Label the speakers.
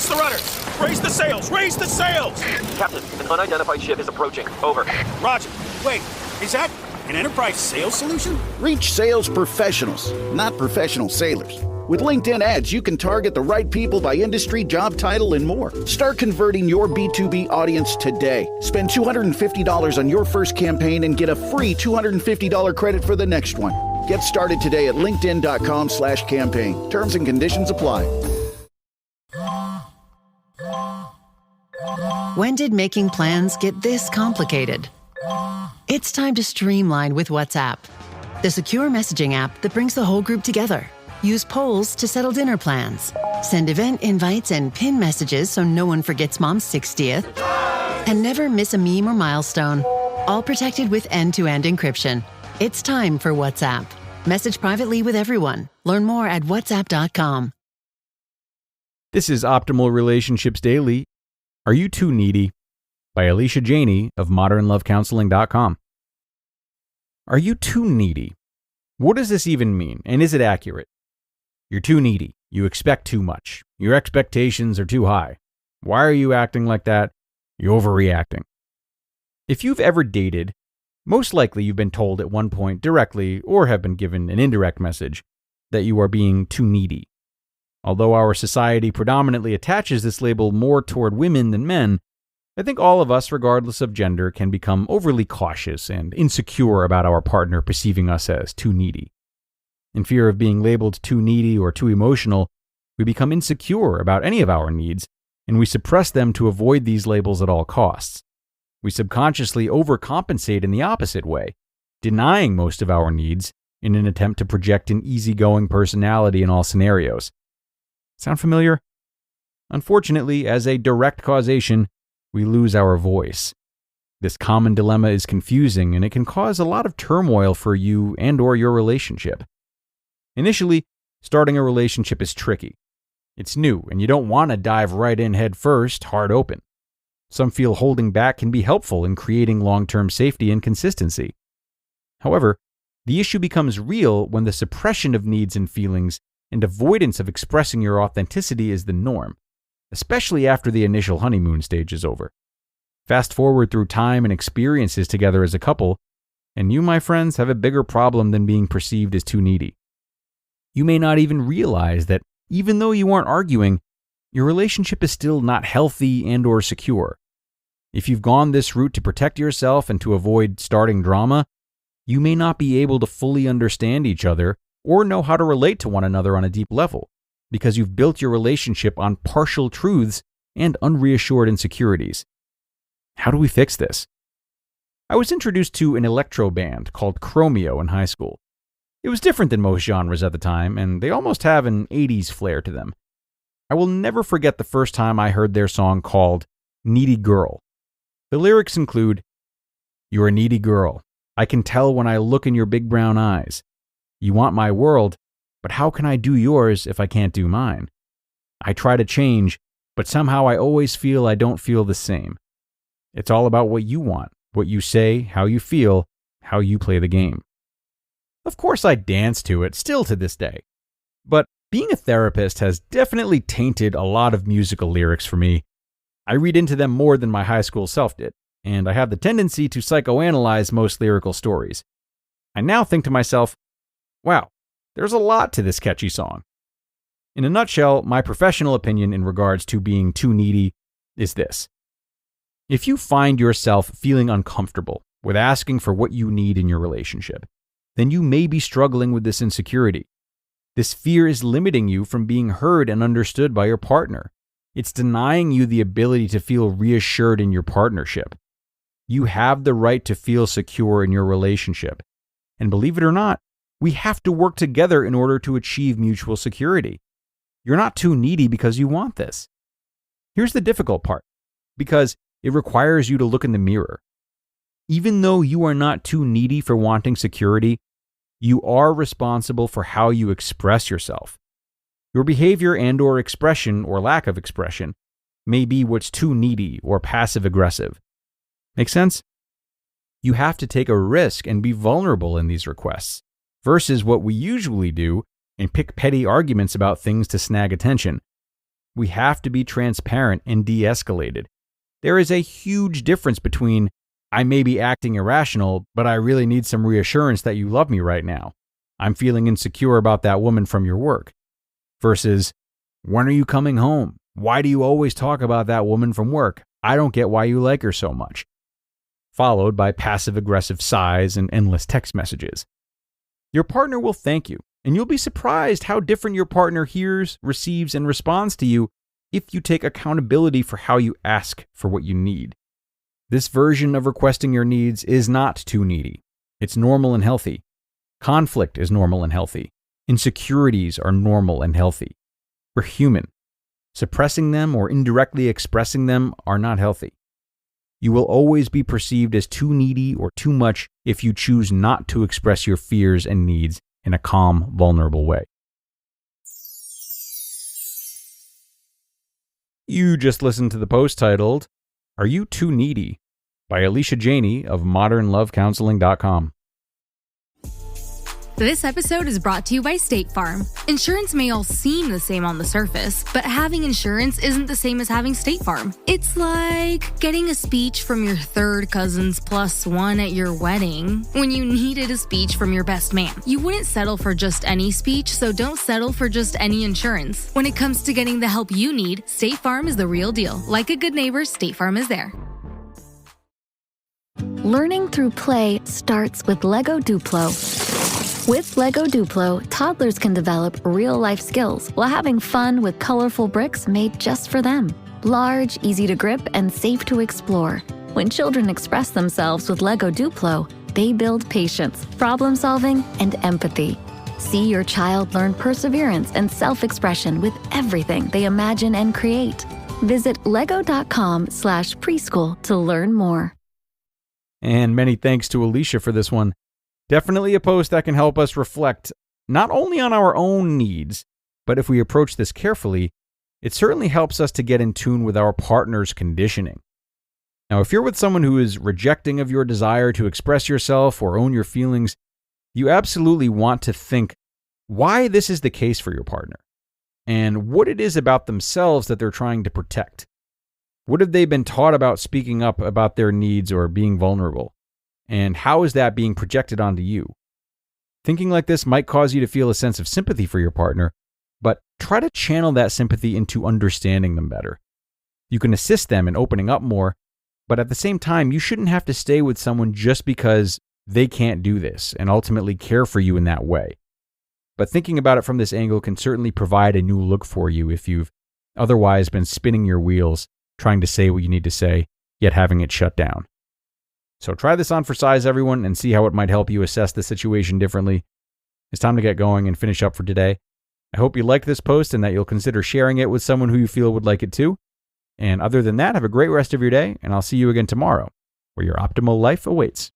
Speaker 1: Brace the rudders! Raise the sails! Raise the sails!
Speaker 2: Captain, an unidentified ship is approaching. Over.
Speaker 1: Roger. Wait, is that an enterprise sales solution?
Speaker 3: Reach sales professionals, not professional sailors. With LinkedIn ads, you can target the right people by industry, job title, and more. Start converting your B2B audience today. Spend $250 on your first campaign and get a free $250 credit for the next one. Get started today at linkedin.com/campaign. Terms and conditions apply.
Speaker 4: When did making plans get this complicated? It's time to streamline with WhatsApp, the secure messaging app that brings the whole group together. Use polls to settle dinner plans. Send event invites and pin messages so no one forgets Mom's 60th. And never miss a meme or milestone. All protected with end-to-end encryption. It's time for WhatsApp. Message privately with everyone. Learn more at whatsapp.com.
Speaker 5: This is Optimal Relationships Daily. Are You Too Needy? By Alysha Jeney of modernlovecounseling.com. Are you too needy? What does this even mean, and is it accurate? You're too needy. You expect too much. Your expectations are too high. Why are you acting like that? You're overreacting. If you've ever dated, most likely you've been told at one point directly or have been given an indirect message that you are being too needy. Although our society predominantly attaches this label more toward women than men, I think all of us, regardless of gender, can become overly cautious and insecure about our partner perceiving us as too needy. In fear of being labeled too needy or too emotional, we become insecure about any of our needs, and we suppress them to avoid these labels at all costs. We subconsciously overcompensate in the opposite way, denying most of our needs in an attempt to project an easygoing personality in all scenarios. Sound familiar? Unfortunately, as a direct causation, we lose our voice. This common dilemma is confusing, and it can cause a lot of turmoil for you and/or your relationship. Initially, starting a relationship is tricky. It's new, and you don't want to dive right in head first, heart open. Some feel holding back can be helpful in creating long-term safety and consistency. However, the issue becomes real when the suppression of needs and feelings and avoidance of expressing your authenticity is the norm, especially after the initial honeymoon stage is over. Fast forward through time and experiences together as a couple, and you, my friends, have a bigger problem than being perceived as too needy. You may not even realize that even though you aren't arguing, your relationship is still not healthy and/or secure. If you've gone this route to protect yourself and to avoid starting drama, you may not be able to fully understand each other or know how to relate to one another on a deep level, because you've built your relationship on partial truths and unreassured insecurities. How do we fix this? I was introduced to an electro band called Chromeo in high school. It was different than most genres at the time, and they almost have an 80s flair to them. I will never forget the first time I heard their song called Needy Girl. The lyrics include, "You're a needy girl. I can tell when I look in your big brown eyes. You want my world, but how can I do yours if I can't do mine? I try to change, but somehow I always feel I don't feel the same. It's all about what you want, what you say, how you feel, how you play the game." Of course, I dance to it still to this day. But being a therapist has definitely tainted a lot of musical lyrics for me. I read into them more than my high school self did, and I have the tendency to psychoanalyze most lyrical stories. I now think to myself, wow, there's a lot to this catchy song. In a nutshell, my professional opinion in regards to being too needy is this. If you find yourself feeling uncomfortable with asking for what you need in your relationship, then you may be struggling with this insecurity. This fear is limiting you from being heard and understood by your partner. It's denying you the ability to feel reassured in your partnership. You have the right to feel secure in your relationship. And believe it or not, we have to work together in order to achieve mutual security. You're not too needy because you want this. Here's the difficult part, because it requires you to look in the mirror. Even though you are not too needy for wanting security, you are responsible for how you express yourself. Your behavior and/or expression or lack of expression may be what's too needy or passive-aggressive. Make sense? You have to take a risk and be vulnerable in these requests, versus what we usually do and pick petty arguments about things to snag attention. We have to be transparent and de-escalated. There is a huge difference between, I may be acting irrational, but I really need some reassurance that you love me right now. I'm feeling insecure about that woman from your work. Versus, when are you coming home? Why do you always talk about that woman from work? I don't get why you like her so much. Followed by passive-aggressive sighs and endless text messages. Your partner will thank you, and you'll be surprised how different your partner hears, receives, and responds to you if you take accountability for how you ask for what you need. This version of requesting your needs is not too needy. It's normal and healthy. Conflict is normal and healthy. Insecurities are normal and healthy. We're human. Suppressing them or indirectly expressing them are not healthy. You will always be perceived as too needy or too much if you choose not to express your fears and needs in a calm, vulnerable way. You just listened to the post titled, "Are You Too Needy?" by Alysha Jeney of modernlovecounseling.com.
Speaker 6: This episode is brought to you by State Farm. Insurance may all seem the same on the surface, but having insurance isn't the same as having State Farm. It's like getting a speech from your third cousin's +1 at your wedding when you needed a speech from your best man. You wouldn't settle for just any speech, so don't settle for just any insurance. When it comes to getting the help you need, State Farm is the real deal. Like a good neighbor, State Farm is there.
Speaker 7: Learning through play starts with Lego Duplo. With Lego Duplo, toddlers can develop real-life skills while having fun with colorful bricks made just for them. Large, easy to grip, and safe to explore. When children express themselves with Lego Duplo, they build patience, problem-solving, and empathy. See your child learn perseverance and self-expression with everything they imagine and create. Visit lego.com/preschool to learn more.
Speaker 5: And many thanks to Alysha for this one. Definitely a post that can help us reflect not only on our own needs, but if we approach this carefully, it certainly helps us to get in tune with our partner's conditioning. Now, if you're with someone who is rejecting of your desire to express yourself or own your feelings, you absolutely want to think why this is the case for your partner and what it is about themselves that they're trying to protect. What have they been taught about speaking up about their needs or being vulnerable? And how is that being projected onto you? Thinking like this might cause you to feel a sense of sympathy for your partner, but try to channel that sympathy into understanding them better. You can assist them in opening up more, but at the same time, you shouldn't have to stay with someone just because they can't do this and ultimately care for you in that way. But thinking about it from this angle can certainly provide a new look for you if you've otherwise been spinning your wheels, trying to say what you need to say, yet having it shut down. So try this on for size, everyone, and see how it might help you assess the situation differently. It's time to get going and finish up for today. I hope you liked this post and that you'll consider sharing it with someone who you feel would like it too. And other than that, have a great rest of your day, and I'll see you again tomorrow, where your optimal life awaits.